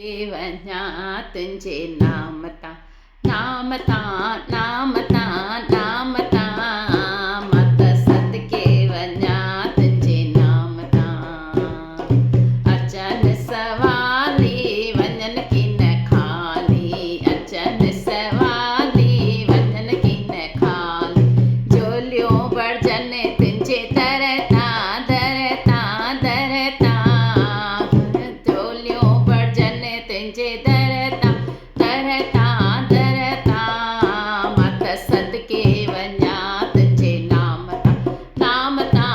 वञा तुंहिंजे नाम तां नाम तां नाम तां नाम तां मां त सदके वञा तुंहिंजे नाम तां अचनि सवाली वञनि की न खाली अचनि सवाली वञनि की न खाली झोलियूं भरजनि तुंहिंजे दर तां दर तां दर तां झोलियूं भरजनि तुंहिंजे दर तां दर तां दर तां मां त सदके वञा तुंहिंजे नाम तां नाम तां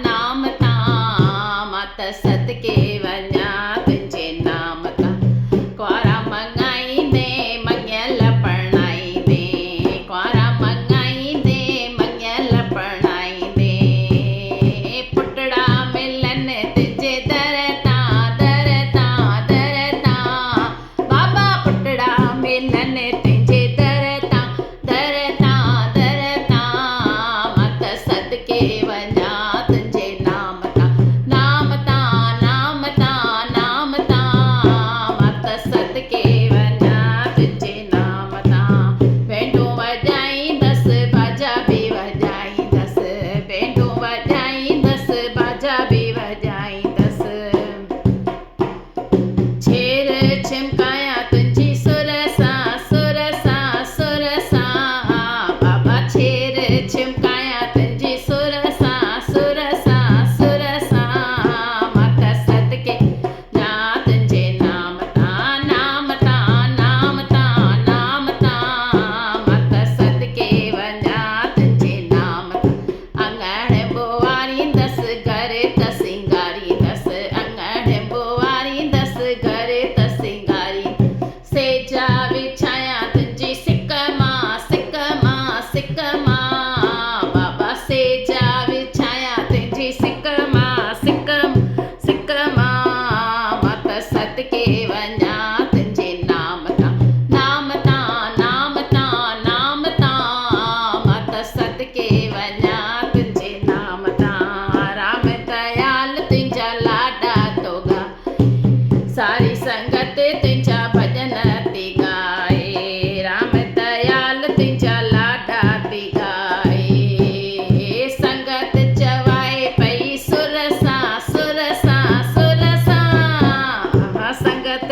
नाम तां मां त सदके वञा तुंहिंजे नाम तां कुआरा मङाईंदे मङियल परणाईंदे कुआरा मङाईंदे मङियल परणाईंदे पुटड़ा मिलनि तुंहिंजे दर तां दर तां दर तां बाबा पुटड़ा मिलनि तुंहिंजे दर तां दर तां दर तां मां त सदके वञा तुंहिंजे नाम तां नाम तां नाम तां नाम तां मां त सदके वञा तुंहिंजे नाम तां बेंडूं वॼाईंदसि बाजा बि वॼाईंदसि बेंडूं वॼाईंदसि बाजा बि वॼाईंदसि छेर छिमकाया तुंहिंजी सुर सां सुर सां सुर सां बाबा छेर छिमकाया तुंहिंजी सुर सां सुर सां सुर सां मां त सदके वञा तुंहिंजे नाम तां नाम तां नाम तां नाम तां मां त सदके वञा तुंहिंजे नाम तां अङण ॿुआरींदसि घर त सिंगारींदसि अङण ॿुआरींदसि घर त सिंगारी सेजा विछाया तुंहिंजी सिक मां सिक मां सिक मां बाबा सेजा विछाया तुंहिंजी सिक मां सिक सिक मां मां त सदके वञा तुंहिंजे नाम तां नाम तां नाम तां नाम तां मां त सदके वञा तुंहिंजे नाम तां राम दयाल तुंहिंजा लाॾा तो गा सारी संगत तुंहिंजा भॼन थी गाए राम दयाल तुंहिंजा लाॾा थी गाए संगत चवाए पई सुर सां सुर सां सुर सां संगत